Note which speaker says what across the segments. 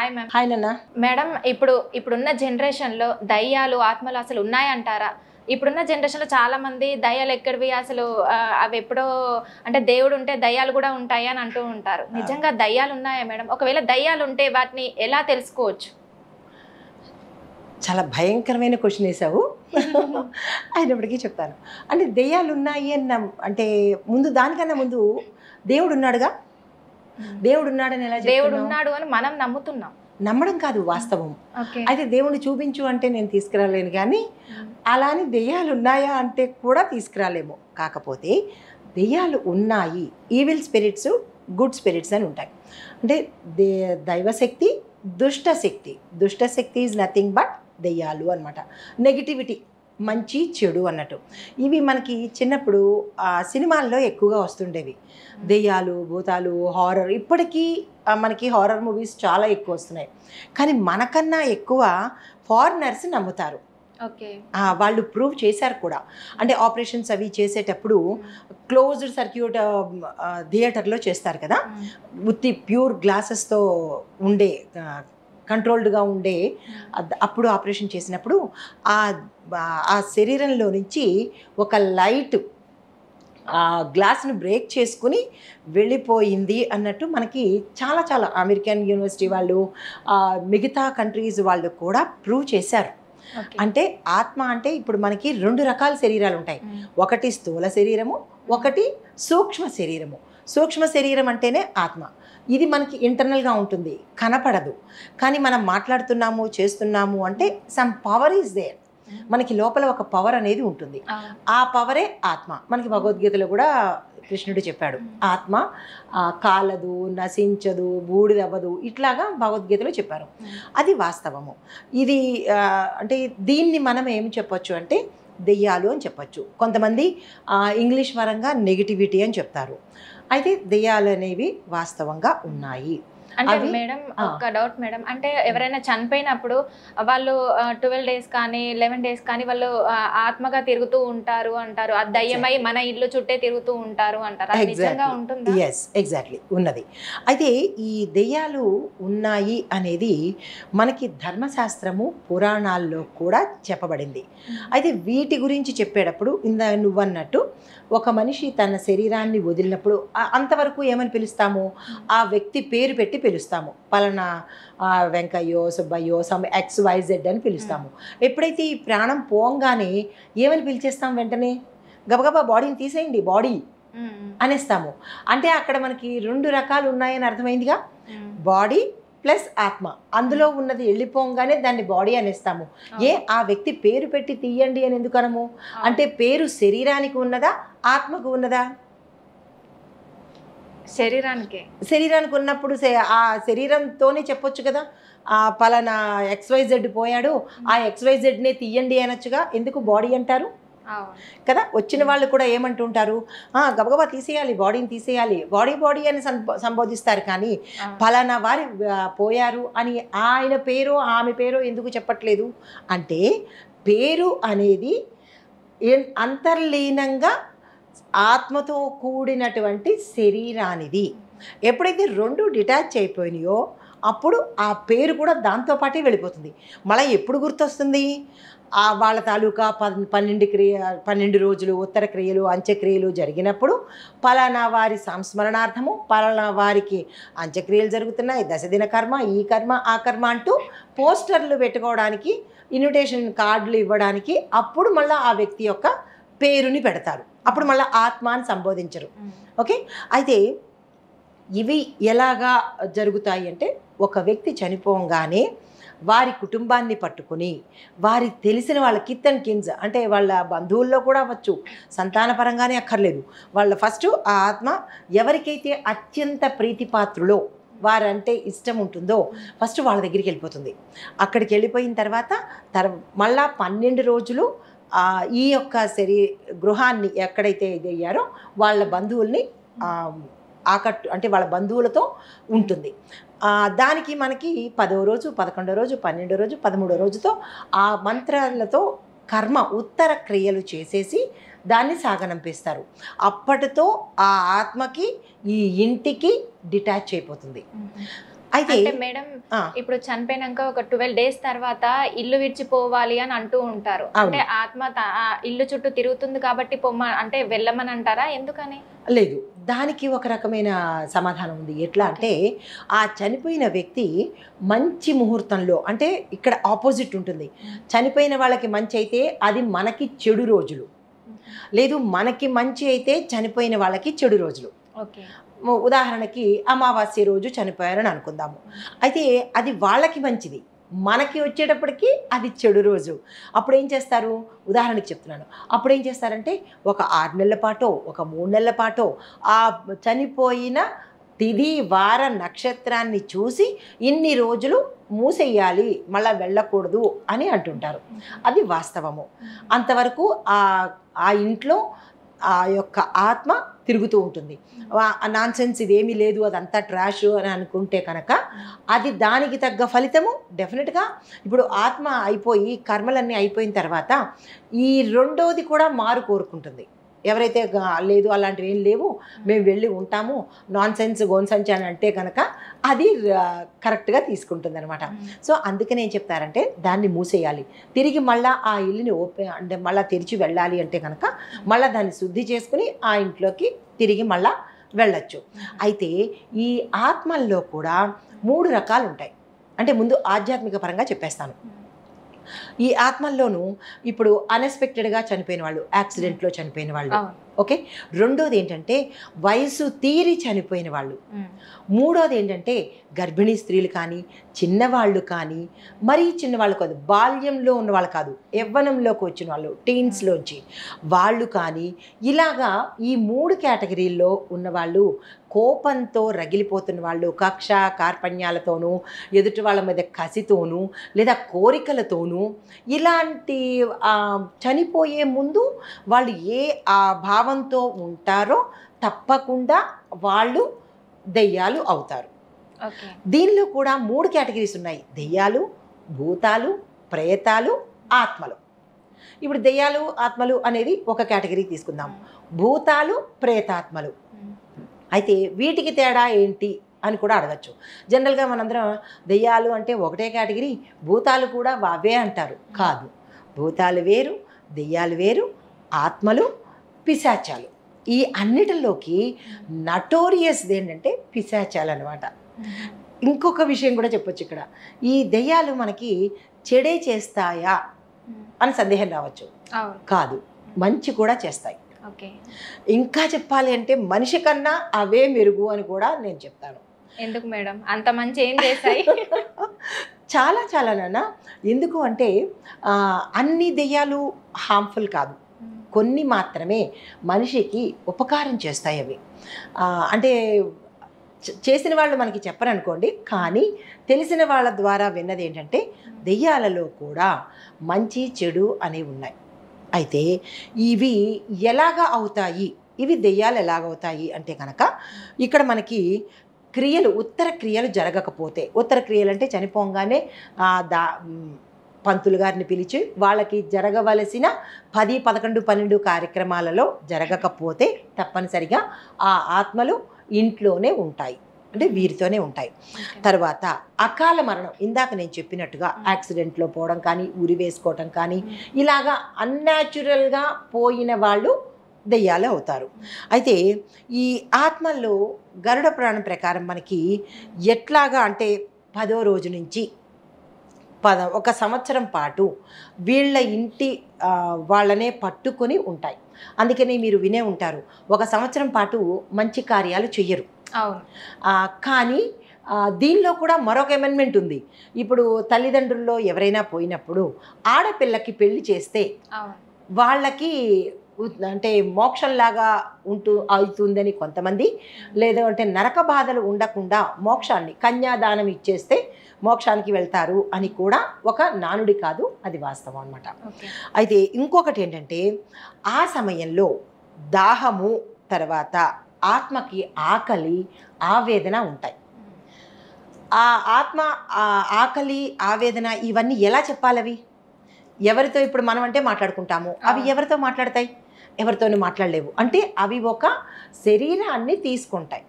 Speaker 1: Hi ma'am.
Speaker 2: Hi నాన్న.
Speaker 1: Madam, ఇప్పుడున్న జనరేషన్లో దయ్యాలు ఆత్మలు అసలు ఉన్నాయంటారా? ఇప్పుడున్న జనరేషన్లో చాలా మంది దయ్యాలు ఎక్కడివి అసలు, అవి ఎప్పుడో అంటే దేవుడు ఉంటే దయ్యాలు కూడా ఉంటాయి అని అంటూ ఉంటారు. నిజంగా దయ్యాలు ఉన్నాయా మేడం? ఒకవేళ దయ్యాలు ఉంటే వాటిని ఎలా తెలుసుకోవచ్చు?
Speaker 2: చాలా భయంకరమైన క్వశ్చన్ వేసావు. అయినప్పటికీ చెప్తాను. అంటే దెయ్యాలు ఉన్నాయి అంటే దానికన్నా ముందు దేవుడు ఉన్నాడుగా. దేవుడు ఉన్నాడని ఎలా
Speaker 1: దేవుడు
Speaker 2: చెప్తున్నావు?
Speaker 1: ఉన్నాడు అని మనం నమ్ముతున్నాం.
Speaker 2: నమ్మడం కాదు, వాస్తవం. అయితే దేవుడిని చూపించు అంటే నేను తీసుకురాలేను, కానీ అలా అని దెయ్యాలు ఉన్నాయా అంటే కూడా తీసుకురాలేము. కాకపోతే దెయ్యాలు ఉన్నాయి, ఈవిల్ స్పిరిట్స్, గుడ్ స్పిరిట్స్ అని ఉంటాయి. అంటే దైవశక్తి, దుష్టశక్తి. దుష్టశక్తి ఈజ్ నథింగ్ బట్ దెయ్యాలు అనమాట. నెగిటివిటీ, మంచి చెడు అన్నట్టు. ఇవి మనకి చిన్నప్పుడు సినిమాల్లో ఎక్కువగా వస్తుండేవి. దెయ్యాలు, భూతాలు, హారర్. ఇప్పటికీ మనకి హారర్ మూవీస్ చాలా ఎక్కువ వస్తున్నాయి. కానీ మనకన్నా ఎక్కువ ఫారినర్స్ నమ్ముతారు. వాళ్ళు ప్రూవ్ చేశారు కూడా. అంటే ఆపరేషన్స్ అవి చేసేటప్పుడు క్లోజ్డ్ సర్క్యూట్ థియేటర్లో చేస్తారు కదా, ఉత్తి ప్యూర్ గ్లాసెస్తో ఉండే, కంట్రోల్డ్గా ఉండే, అప్పుడు ఆపరేషన్ చేసినప్పుడు ఆ శరీరంలో నుంచి ఒక లైట్ ఆ గ్లాస్ను బ్రేక్ చేసుకుని వెళ్ళిపోయింది అన్నట్టు మనకి చాలా చాలా అమెరికన్ యూనివర్సిటీ వాళ్ళు, మిగతా కంట్రీస్ వాళ్ళు కూడా ప్రూవ్ చేశారు. అంటే ఆత్మ అంటే ఇప్పుడు మనకి 2 రకాల శరీరాలు ఉంటాయి. ఒకటి స్థూల శరీరము, ఒకటి సూక్ష్మ శరీరము. సూక్ష్మ శరీరం అంటేనే ఆత్మ. ఇది మనకి ఇంటర్నల్గా ఉంటుంది, కనపడదు. కానీ మనం మాట్లాడుతున్నాము, చేస్తున్నాము అంటే సమ్ పవర్ ఈజ్ దేర్. మనకి లోపల ఒక పవర్ అనేది ఉంటుంది. ఆ పవరే ఆత్మ. మనకి భగవద్గీతలో కూడా కృష్ణుడు చెప్పాడు, ఆత్మ కాలదు, నశించదు, బూడిదవ్వదు, ఇట్లాగా భగవద్గీతలో చెప్పారు. అది వాస్తవము. ఇది అంటే దీన్ని మనం ఏమి చెప్పొచ్చు అంటే దెయ్యాలు అని చెప్పచ్చు. కొంతమంది ఇంగ్లీష్ పరంగా నెగిటివిటీ అని చెప్తారు. అయితే దెయ్యాలు అనేవి వాస్తవంగా ఉన్నాయి.
Speaker 1: అంటే మేడం ఒక డౌట్ మేడం, అంటే ఎవరైనా చనిపోయినప్పుడు వాళ్ళు 12 days కానీ 11 days కానీ వాళ్ళు ఆత్మగా తిరుగుతూ ఉంటారు అంటారు. ఆ దయ్యమై మన ఇల్లు చుట్టే తిరుగుతూ ఉంటారు అంటారు. అది నిజంగా ఉంటుందా?
Speaker 2: ఎస్, ఎగ్జాక్ట్లీ ఉన్నది. అయితే ఈ దెయ్యాలు ఉన్నాయి అనేది మనకి ధర్మశాస్త్రము, పురాణాల్లో కూడా చెప్పబడింది. అయితే వీటి గురించి చెప్పేటప్పుడు నువ్వన్నట్టు ఒక మనిషి తన శరీరాన్ని వదిలినప్పుడు అంతవరకు ఏమని పిలుస్తాము? ఆ వ్యక్తి పేరు పెట్టి పిలుస్తాము. పలానా వెంకయ్యో, సుబ్బయ్యో, సమ్ XYZ అని పిలుస్తాము. ఎప్పుడైతే ఈ ప్రాణం పోంగానే ఏమని పిలిచేస్తాం? వెంటనే గబగబా బాడీని తీసేయండి, బాడీ అనేస్తాము. అంటే అక్కడ మనకి 2 రకాలు ఉన్నాయని అర్థమైందిగా. బాడీ ప్లస్ ఆత్మ. అందులో ఉన్నది వెళ్ళిపోగానే దాన్ని బాడీ అనేస్తాము. ఆ వ్యక్తి పేరు పెట్టి తీయండి అని ఎందుకు అనము? అంటే పేరు శరీరానికి ఉన్నదా, ఆత్మకు ఉన్నదా? శరీరానికి ఉన్నప్పుడు ఆ శరీరంతోనే చెప్పొచ్చు కదా, పలానా XYZ పోయాడు, ఆ XYZనే తీయండి అనొచ్చుగా. ఎందుకు బాడీ అంటారు కదా? వచ్చిన వాళ్ళు కూడా ఏమంటుంటారు? గబగబా తీసేయాలి, బాడీని తీసేయాలి, బాడీ అని సంబోధిస్తారు. కానీ పలానా వారి పోయారు అని ఆయన పేరు, ఆమె పేరు ఎందుకు చెప్పట్లేదు? అంటే పేరు అనేది అంతర్లీనంగా ఆత్మతో కూడినటువంటి శరీరానిది. ఎప్పుడైతే 2 డిటాచ్ అయిపోయినాయో అప్పుడు ఆ పేరు కూడా దాంతోపాటే వెళ్ళిపోతుంది. మళ్ళీ ఎప్పుడు గుర్తొస్తుంది? వాళ్ళ తాలూకా 12 రోజులు ఉత్తర క్రియలు, అంత్యక్రియలు జరిగినప్పుడు పలానా వారి సంస్మరణార్థము పలానా వారికి అంత్యక్రియలు జరుగుతున్నాయి, దశదిన కర్మ, ఈ కర్మ, ఆ కర్మ అంటూ పోస్టర్లు పెట్టుకోవడానికి, ఇన్విటేషన్ కార్డులు ఇవ్వడానికి అప్పుడు మళ్ళీ ఆ వ్యక్తి యొక్క పేరుని పెడతారు. అప్పుడు మళ్ళీ ఆత్మ అని సంబోధించరు. ఓకే. అయితే ఇవి ఎలాగా జరుగుతాయి అంటే, ఒక వ్యక్తి చనిపోగానే వారి కుటుంబాన్ని పట్టుకుని వారికి తెలిసిన వాళ్ళ కిత్ అండ్ కిన్స్, అంటే వాళ్ళ బంధువుల్లో కూడా అవ్వచ్చు, సంతానపరంగానే అక్కర్లేదు, వాళ్ళ ఫస్ట్ ఆ ఆత్మ ఎవరికైతే అత్యంత ప్రీతిపాత్రులో వారంటే ఇష్టం ఉంటుందో ఫస్ట్ వాళ్ళ దగ్గరికి వెళ్ళిపోతుంది. అక్కడికి వెళ్ళిపోయిన తర్వాత మళ్ళా 12 రోజులు ఈ యొక్క గృహాన్ని ఎక్కడైతే ఇది అయ్యారో వాళ్ళ బంధువుల్ని అంటే వాళ్ళ బంధువులతో ఉంటుంది. దానికి మనకి 10వ రోజు, 11వ రోజు, 12వ రోజు, 13వ రోజుతో ఆ మంత్రాలతో కర్మ ఉత్తర క్రియలు చేసేసి దాన్ని సాగనంపిస్తారు. అప్పటితో ఆ ఆత్మకి ఈ ఇంటికి డిటాచ్ అయిపోతుంది. అయితే
Speaker 1: అంటే మేడం ఇప్పుడు చనిపోయినాక ఒక 12 days తర్వాత ఇల్లు విడిచిపోవాలి అని అంటూ ఉంటారు. అంటే ఆత్మ ఇల్లు చుట్టూ తిరుగుతుంది కాబట్టి అంటే వెళ్ళమని అంటారా, ఎందుకని?
Speaker 2: లేదు, దానికి ఒక రకమైన సమాధానం ఉంది. ఎట్లా అంటే ఆ చనిపోయిన వ్యక్తి మంచి ముహూర్తంలో, అంటే ఇక్కడ ఆపోజిట్ ఉంటుంది. చనిపోయిన వాళ్ళకి మంచి అయితే అది మనకి చెడు రోజులు, లేదు మనకి మంచి అయితే చనిపోయిన వాళ్ళకి చెడు రోజులు. ఉదాహరణకి అమావాస్య రోజు చనిపోయారని అనుకుందాము. అయితే అది వాళ్ళకి మంచిది, మనకి వచ్చేటప్పటికి అది చెడు రోజు. అప్పుడు ఏం చేస్తారు, ఉదాహరణకి చెప్తున్నాను, అప్పుడు ఏం చేస్తారంటే ఒక 6 నెలల పాటో ఒక 3 నెలల పాటో ఆ చనిపోయిన తిథి వార నక్షత్రాన్ని చూసి ఇన్ని రోజులు మూసేయాలి, మళ్ళీ వెళ్ళకూడదు అని అంటుంటారు. అది వాస్తవము. అంతవరకు ఆ ఇంట్లో ఆ యొక్క ఆత్మ తిరుగుతూ ఉంటుంది. నాన్ సెన్స్ ఇదేమీ లేదు, అదంతా ట్రాష్ అని అనుకుంటే కనుక అది దానికి తగ్గ ఫలితము డెఫినెట్గా. ఇప్పుడు ఆత్మ అయిపోయి కర్మలన్నీ అయిపోయిన తర్వాత ఈ రెండోది కూడా మారు కోరుకుంటుంది. ఎవరైతే లేదు అలాంటివి ఏం లేవు మేము వెళ్ళి ఉంటాము, నాన్ సెన్స్ గోన్సెన్స్ అని అంటే కనుక అది కరెక్ట్గా తీసుకుంటుంది అనమాట. సో అందుకని ఏం చెప్తారంటే దాన్ని మూసేయాలి, తిరిగి మళ్ళీ ఆ ఇల్లుని అంటే మళ్ళీ తెరిచి వెళ్ళాలి అంటే కనుక మళ్ళీ దాన్ని శుద్ధి చేసుకుని ఆ ఇంట్లోకి తిరిగి మళ్ళీ వెళ్ళచ్చు. అయితే ఈ ఆత్మల్లో కూడా 3 రకాలు ఉంటాయి. అంటే ముందు ఆధ్యాత్మిక పరంగా చెప్పేస్తాను. ఈ ఆత్మల్లోనూ ఇప్పుడు అన్ఎక్స్పెక్టెడ్గా చనిపోయిన వాళ్ళు, యాక్సిడెంట్లో చనిపోయిన వాళ్ళు, ఓకే. రెండోది ఏంటంటే వయసు తీరి చనిపోయిన వాళ్ళు. మూడోది ఏంటంటే గర్భిణీ స్త్రీలు కానీ చిన్నవాళ్ళు కానీ, మరీ చిన్నవాళ్ళు కాదు, బాల్యంలో ఉన్న వాళ్ళు కాదు, యవ్వనంలోకి వచ్చిన వాళ్ళు, టీన్స్లోంచి వాళ్ళు కానీ, ఇలాగా ఈ 3 కేటగిరీల్లో ఉన్నవాళ్ళు కోపంతో రగిలిపోతున్న వాళ్ళు, కక్ష కార్పణ్యాలతోనూ ఎదుటి వాళ్ళ మీద కసితోనూ లేదా కోరికలతోనూ, ఇలాంటి చనిపోయే ముందు వాళ్ళు ఏ ఆ భావంతో ఉంటారో తప్పకుండా వాళ్ళు దెయ్యాలు అవుతారు. దీనిలో కూడా 3 కేటగిరీస్ ఉన్నాయి: దెయ్యాలు, భూతాలు, ప్రేతాలు, ఆత్మలు. ఇప్పుడు దెయ్యాలు ఆత్మలు అనేది ఒక కేటగిరీ తీసుకుందాం, భూతాలు ప్రేతాత్మలు. అయితే వీటికి తేడా ఏంటి అని కూడా అడగచ్చు. జనరల్గా మనందరం దెయ్యాలు అంటే ఒకటే కేటగిరీ, భూతాలు కూడా అవే అంటారు. కాదు, భూతాలు వేరు, దెయ్యాలు వేరు, ఆత్మలు, పిశాచాలు. ఈ అన్నిటిలోకి నటోరియస్ ఏంటంటే పిశాచాలు అనమాట. ఇంకొక విషయం కూడా చెప్పొచ్చు ఇక్కడ, ఈ దెయ్యాలు మనకి చెడే చేస్తాయా అని సందేహం రావచ్చు. కాదు, మంచి కూడా చేస్తాయి. ఇంకా చెప్పాలి అంటే మనిషి కన్నా అవే మెరుగు అని కూడా నేను చెప్తాను.
Speaker 1: ఎందుకు మేడం అంత మంచి ఏం చేస్తాయి?
Speaker 2: చాలా చాలా నాన్న. ఎందుకు అంటే అన్ని దెయ్యాలు హార్మ్ఫుల్ కాదు, కొన్ని మాత్రమే మనిషికి ఉపకారం చేస్తాయి. అవి అంటే చేసిన వాళ్ళు మనకి చెప్పరనుకోండి, కానీ తెలిసిన వాళ్ళ ద్వారా విన్నది ఏంటంటే దెయ్యాలలో కూడా మంచి చెడు అనేవి ఉన్నాయి. అయితే ఇవి ఎలాగా అవుతాయి, ఇవి దెయ్యాలు ఎలాగవుతాయి అంటే కనుక ఇక్కడ మనకి క్రియలు, ఉత్తర క్రియలు జరగకపోతే, ఉత్తర క్రియలు అంటే చనిపోగానే పంతులు గారిని పిలిచి వాళ్ళకి జరగవలసిన 10, 11, 12 కార్యక్రమాలలో జరగకపోతే తప్పనిసరిగా ఆ ఆత్మలు ఇంట్లోనే ఉంటాయి, అంటే వీరితోనే ఉంటాయి. తర్వాత అకాల మరణం, ఇందాక నేను చెప్పినట్టుగా యాక్సిడెంట్లో పోవడం కానీ, ఉరి వేసుకోవటం కానీ, ఇలాగా అన్యాచురల్గా పోయిన వాళ్ళు దెయ్యాలు అవుతారు. అయితే ఈ ఆత్మల్లో గరుడ పురాణం ప్రకారం మనకి ఎట్లాగా అంటే 10వ రోజు నుంచి 1 సంవత్సరం పాటు వీళ్ళ ఇంటి వాళ్ళనే పట్టుకొని ఉంటాయి. అందుకని మీరు వినే ఉంటారు, 1 సంవత్సరం పాటు మంచి కార్యాలు చెయ్యరు. కానీ దీనిలో కూడా మరొక అమెండ్మెంట్ ఉంది. ఇప్పుడు తల్లిదండ్రుల్లో ఎవరైనా పోయినప్పుడు ఆడపిల్లకి పెళ్లి చేస్తే వాళ్ళకి అంటే మోక్షంలాగా అవుతుందని కొంతమంది, లేదంటే నరక బాధలు ఉండకుండా మోక్షాన్ని కన్యాదానం ఇచ్చేస్తే మోక్షానికి వెళ్తారు అని కూడా ఒక నానుడి కాదు, అది వాస్తవం అన్నమాట. అయితే ఇంకొకటి ఏంటంటే ఆ సమయంలో దాహము, తర్వాత ఆత్మకి ఆకలి ఆవేదన ఉంటాయి. ఆ ఆత్మ ఆకలి ఆవేదన ఇవన్నీ ఎలా చెప్పాలి? అవి ఎవరితో, ఇప్పుడు మనం అంటే మాట్లాడుకుంటాము, అవి ఎవరితో మాట్లాడతాయి? ఎవరితోనూ మాట్లాడలేవు. అంటే అవి ఒక శరీరాన్ని తీసుకుంటాయి.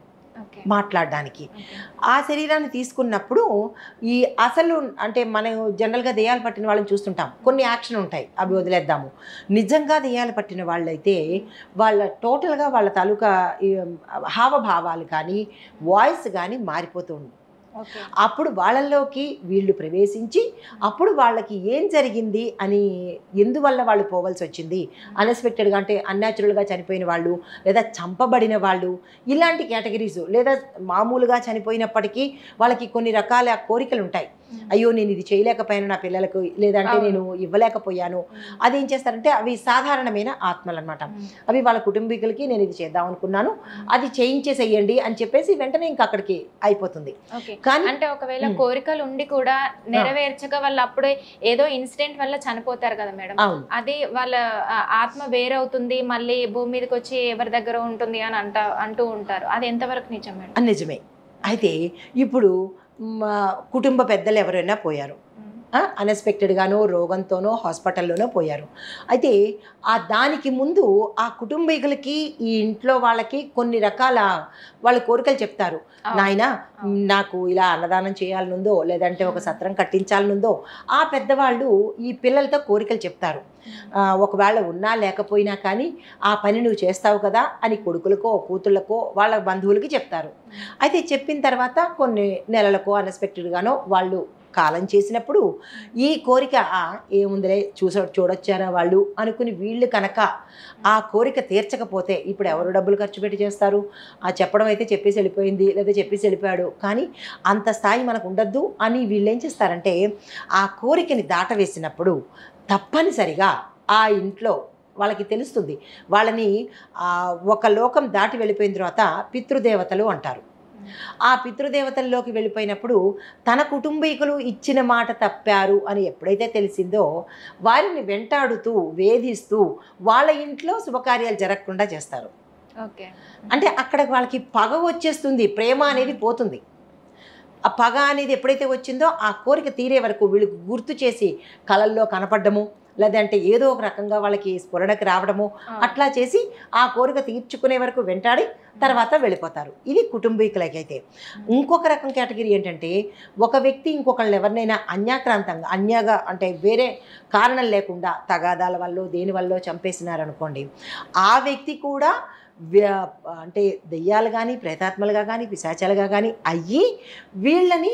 Speaker 2: మాట్లాడడానికి. ఆ శరీరాన్ని తీసుకున్నప్పుడు ఈ అసలు అంటే మనం జనరల్గా దెయ్యాలు పట్టిన వాళ్ళని చూస్తుంటాం, కొన్ని యాక్షన్ ఉంటాయి, అవి వదిలేద్దాము. నిజంగా దెయ్యాలు పట్టిన వాళ్ళైతే వాళ్ళ టోటల్గా వాళ్ళ తాలూకా హావభావాలు కానీ వాయిస్ కానీ మారిపోతూ ఉంది. అప్పుడు వాళ్ళల్లోకి వీళ్ళు ప్రవేశించి అప్పుడు వాళ్ళకి ఏం జరిగింది అని, ఎందువల్ల వాళ్ళు పోవాల్సి వచ్చింది, అన్ఎక్స్పెక్టెడ్గా అంటే అన్యాచురల్గా చనిపోయిన వాళ్ళు లేదా చంపబడిన వాళ్ళు, ఇలాంటి కేటగిరీస్, లేదా మామూలుగా చనిపోయినప్పటికీ వాళ్ళకి కొన్ని రకాల కోరికలు ఉంటాయి. అయ్యో నేను ఇది చేయలేకపోయాను నా పిల్లలకు, లేదంటే నేను ఇవ్వలేకపోయాను. అది ఏం చేస్తారంటే అవి సాధారణమైన ఆత్మలు అనమాట. అవి వాళ్ళ కుటుంబీకులకి నేను ఇది చేద్దాం అనుకున్నాను, అది చేయించేసేయండి అని చెప్పేసి వెంటనే ఇంకా అక్కడికి అయిపోతుంది.
Speaker 1: కానీ అంటే ఒకవేళ కోరికలు ఉండి కూడా నెరవేర్చక వాళ్ళు అప్పుడే ఏదో ఇన్సిడెంట్ వల్ల చనిపోతారు కదా మేడం, అది వాళ్ళ ఆత్మ వేరవుతుంది, మళ్ళీ భూమి మీదకి వచ్చి ఎవరి దగ్గర ఉంటుంది అని అంటూ ఉంటారు. అది ఎంతవరకు నిజం మేడం?
Speaker 2: నిజమే. అయితే ఇప్పుడు కుటుంబ పెద్దలు ఎవరైనా పోయారు, అన్ఎక్స్పెక్టెడ్గానో రోగంతోనో హాస్పిటల్లోనో పోయారు. అయితే దానికి ముందు ఆ కుటుంబీకులకి ఈ ఇంట్లో వాళ్ళకి కొన్ని రకాల వాళ్ళ కోరికలు చెప్తారు. నాయన నాకు ఇలా అన్నదానం చేయాలనుందో, లేదంటే ఒక సత్రం కట్టించాలనుందో, ఆ పెద్దవాళ్ళు ఈ పిల్లలతో కోరికలు చెప్తారు. ఒకవేళ ఉన్నా లేకపోయినా కానీ ఆ పని నువ్వు చేస్తావు కదా అని కొడుకులకో కూతుళ్ళకో వాళ్ళ బంధువులకి చెప్తారు. అయితే చెప్పిన తర్వాత కొన్ని నెలలకో అన్ఎక్స్పెక్టెడ్గానో వాళ్ళు కాలం చేసినప్పుడు ఈ కోరిక ఏముందిలే చూడొచ్చారా వాళ్ళు అనుకుని వీళ్ళు కనుక ఆ కోరిక తీర్చకపోతే, ఇప్పుడు ఎవరు డబ్బులు ఖర్చు పెట్టి చేస్తారు, చెప్పడం అయితే చెప్పేసి వెళ్ళిపోయింది లేదా చెప్పేసి వెళ్ళిపోయాడు, కానీ అంత స్థాయి మనకు ఉండద్దు అని వీళ్ళు ఏం చేస్తారంటే ఆ కోరికని దాటవేసినప్పుడు తప్పనిసరిగా ఆ ఇంట్లో వాళ్ళకి తెలుస్తుంది. వాళ్ళని ఒక లోకం దాటి వెళ్ళిపోయిన తర్వాత పితృదేవతలు అంటారు. ఆ పితృదేవతల్లోకి వెళ్ళిపోయినప్పుడు తన కుటుంబీకులు ఇచ్చిన మాట తప్పారు అని ఎప్పుడైతే తెలిసిందో వారిని వెంటాడుతూ వేధిస్తూ వాళ్ళ ఇంట్లో శుభకార్యాలు జరగకుండా చేస్తారు. అంటే అక్కడ వాళ్ళకి పగ వచ్చేస్తుంది, ప్రేమ అనేది పోతుంది. ఆ పగ అనేది ఎప్పుడైతే వచ్చిందో ఆ కోరిక తీరే వరకు వీళ్ళకి గుర్తు చేసి కళల్లో కనపడము, లేదంటే ఏదో ఒక రకంగా వాళ్ళకి స్ఫురణకి రావడము, అట్లా చేసి ఆ కోరిక తీర్చుకునే వరకు వెంటాడి తర్వాత వెళ్ళిపోతారు. ఇది కుటుంబీకులకైతే. ఇంకొక రకం కేటగిరీ ఏంటంటే ఒక వ్యక్తి ఇంకొకళ్ళని ఎవరినైనా అన్యాక్రాంతంగా అంటే వేరే కారణం లేకుండా తగాదాల వల్ల దేని వల్ల చంపేసినారనుకోండి, ఆ వ్యక్తి కూడా అంటే దెయ్యాలు కానీ ప్రేతాత్మలుగా కానీ పిశాచాలుగా కానీ అయ్యి వీళ్ళని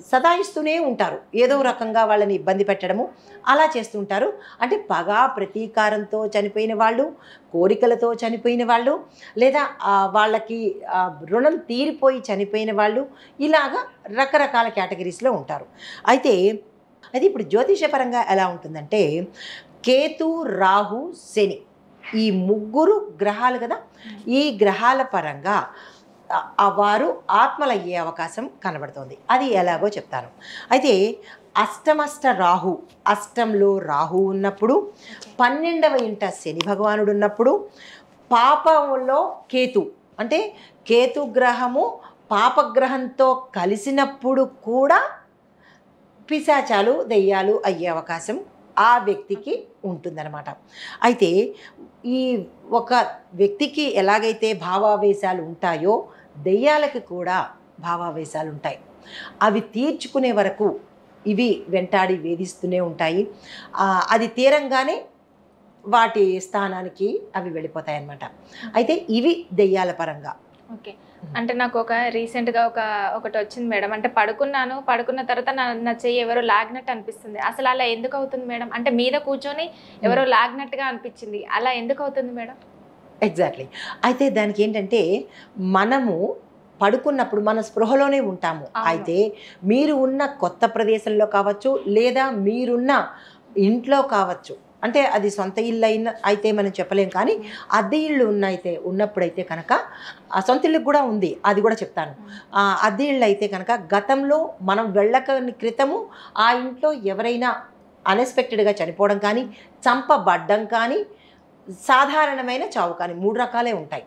Speaker 2: సదాయిస్తూనే ఉంటారు. ఏదో రకంగా వాళ్ళని ఇబ్బంది పెట్టడము అలా చేస్తుంటారు. అంటే పగ ప్రతీకారంతో చనిపోయిన వాళ్ళు, కోరికలతో చనిపోయిన వాళ్ళు, లేదా వాళ్ళకి రుణం తీరిపోయి చనిపోయిన వాళ్ళు, ఇలాగా రకరకాల కేటగిరీస్లో ఉంటారు. అయితే అది ఇప్పుడు జ్యోతిషపరంగా ఎలా ఉంటుందంటే కేతు, రాహు, శని ఈ ముగ్గురు గ్రహాలు కదా, ఈ గ్రహాల పరంగా వారు ఆత్మలయ్యే అవకాశం కనబడుతోంది. అది ఎలాగో చెప్తాను. అయితే అష్టమష్ట రాహు, అష్టంలో రాహు ఉన్నప్పుడు, 12వ ఇంట శని భగవానుడు ఉన్నప్పుడు, పాపంలో కేతు అంటే కేతు గ్రహము పాపగ్రహంతో కలిసినప్పుడు కూడా పిశాచాలు దెయ్యాలు అయ్యే అవకాశం ఆ వ్యక్తికి ఉంటుందన్నమాట. అయితే ఈ ఒక వ్యక్తికి ఎలాగైతే భావావేశాలు ఉంటాయో దెయ్యాలకి కూడా భావావేశాలు ఉంటాయి. అవి తీర్చుకునే వరకు ఇవి వెంటాడి వేధిస్తూనే ఉంటాయి. అది తీరంగానే వాటి స్థానానికి అవి వెళ్ళిపోతాయి అన్నమాట. అయితే ఇవి దెయ్యాల పరంగా.
Speaker 1: ఓకే. అంటే నాకు రీసెంట్గా ఒకటి వచ్చింది మేడం. అంటే పడుకున్న తర్వాత నా చెయ్యి ఎవరో లాగినట్టు అనిపిస్తుంది. అసలు అలా ఎందుకు అవుతుంది మేడం? అంటే మీద కూర్చొని ఎవరో లాగినట్టుగా అనిపించింది, అలా ఎందుకు అవుతుంది మేడం?
Speaker 2: ఎగ్జాక్ట్లీ. అయితే దానికి ఏంటంటే మనము పడుకున్నప్పుడు మన స్పృహలోనే ఉంటాము. అయితే మీరు ఉన్న కొత్త ప్రదేశంలో కావచ్చు, లేదా మీరున్న ఇంట్లో కావచ్చు, అంటే అది సొంత ఇల్లు అయితే మనం చెప్పలేం, కానీ అద్దె ఇళ్ళు ఉన్నప్పుడైతే కనుక సొంత ఇల్లు కూడా ఉంది, అది కూడా చెప్తాను. అద్దె ఇళ్ళు అయితే కనుక గతంలో మనం వెళ్ళకని క్రితము ఆ ఇంట్లో ఎవరైనా అన్ఎక్స్పెక్టెడ్గా చనిపోవడం కానీ, చంపబడ్డం కానీ, సాధారణమైన చావు కానీ, 3 రకాలే ఉంటాయి.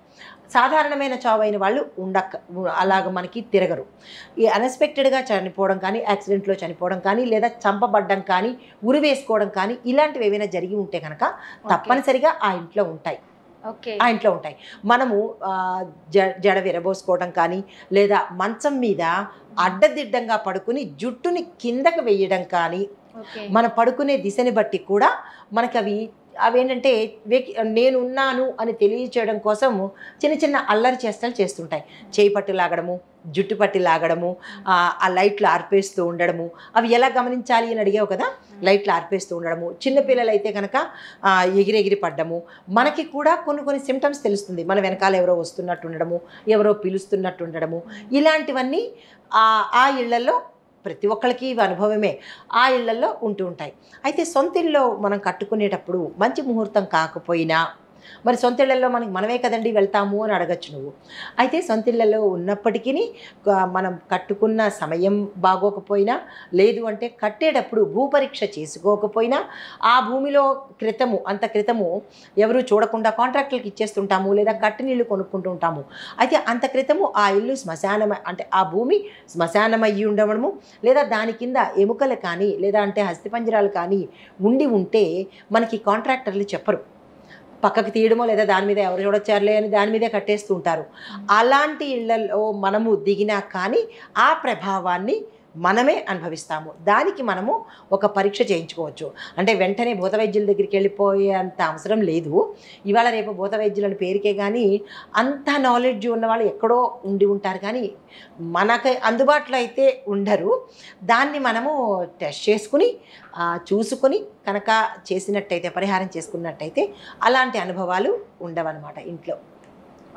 Speaker 2: సాధారణమైన చావు అయిన వాళ్ళు అలాగ మనకి తిరగరు. ఈ అన్ఎక్స్పెక్టెడ్గా చనిపోవడం కానీ, యాక్సిడెంట్లో చనిపోవడం కానీ, లేదా చంపబడ్డం కానీ, ఉరివేసుకోవడం కానీ, ఇలాంటివి ఏవైనా జరిగి ఉంటే కనుక తప్పనిసరిగా ఆ ఇంట్లో ఉంటాయి. ఆ ఇంట్లో ఉంటాయి. మనము జడ విరబోసుకోవడం కానీ, లేదా మంచం మీద అడ్డదిడ్డంగా పడుకుని జుట్టుని కిందకు వేయడం కానీ, మనం పడుకునే దిశని బట్టి కూడా మనకి అవేంటంటే నేనున్నాను అని తెలియచేయడం కోసము చిన్న చిన్న అల్లరి చేష్టలు చేస్తుంటాయి. చేయి పట్టు లాగడము, జుట్టు పట్టి లాగడము, ఆ లైట్లు ఆర్పేస్తూ ఉండడము. అవి ఎలా గమనించాలి అని అడిగావు కదా, లైట్లు ఆర్పేస్తూ ఉండడము. చిన్నపిల్లలైతే కనుక ఎగిరెగిరి పడ్డము. మనకి కూడా కొన్ని సిమ్టమ్స్ తెలుస్తుంది. మన వెనకాల ఎవరో వస్తున్నట్టు ఉండడము, ఎవరో పిలుస్తున్నట్టు ఉండడము. ఇలాంటివన్నీ ఆ ఇళ్లలో ప్రతి ఒక్కరికి ఇవి అనుభవమే, ఆ ఇళ్లలో ఉంటూ ఉంటాయి. అయితే సొంత ఇళ్ళలో మనం కట్టుకునేటప్పుడు మంచి ముహూర్తం కాకపోయినా, మరి సొంత ఇళ్లలో మనమే కదండి వెళ్తాము అని అడగచ్చు నువ్వు. అయితే సొంత ఇళ్లలో ఉన్నప్పటికీ మనం కట్టుకున్న సమయం బాగోకపోయినా, లేదు అంటే కట్టేటప్పుడు భూపరీక్ష చేసుకోకపోయినా, ఆ భూమిలో అంత క్రితము ఎవరు చూడకుండా కాంట్రాక్టులకు ఇచ్చేస్తుంటాము, లేదా కట్టి నీళ్లు కొనుక్కుంటూ ఉంటాము. అయితే అంత క్రితము ఆ ఇల్లు శ్మశానం, అంటే ఆ భూమి శ్మశానం అయ్యి ఉండడము, లేదా దాని కింద ఎముకలు కానీ, లేదా అంటే అస్థిపంజరాలు కానీ ఉంటే మనకి కాంట్రాక్టర్లు చెప్పరు. పక్కకి తీయడమో, లేదా దాని మీద ఎవరు చూడొచ్చారులే అని దాని మీదే కట్టేస్తూ ఉంటారు. అలాంటి ఇళ్లలో మనము దిగినా కానీ ఆ ప్రభావాన్ని మనమే అనుభవిస్తాము. దానికి మనము ఒక పరీక్ష చేయించుకోవచ్చు. అంటే వెంటనే భూత వైద్యుల దగ్గరికి వెళ్ళిపోయేంత అవసరం లేదు. ఇవాళ రేపు భూత వైద్యులని పేరుకే కానీ అంత నాలెడ్జ్ ఉన్న వాళ్ళు ఎక్కడో ఉండి ఉంటారు, కానీ మనకు అందుబాటులో అయితే ఉండరు. దాన్ని మనము టెస్ట్ చేసుకుని చూసుకొని కనుక చేసినట్టయితే, పరిహారం చేసుకున్నట్టయితే అలాంటి అనుభవాలు ఉండవన్నమాట ఇంట్లో.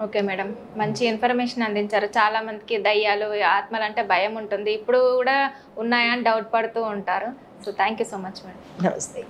Speaker 1: ఓకే మేడం, మంచి ఇన్ఫర్మేషన్ అందించారు. చాలా మందికి దయ్యాలు, ఆత్మలు అంటే భయం ఉంటుంది, ఇప్పుడు కూడా ఉన్నాయని డౌట్ పడుతూ ఉంటారు. So thank you so much madam.
Speaker 2: నమస్తే.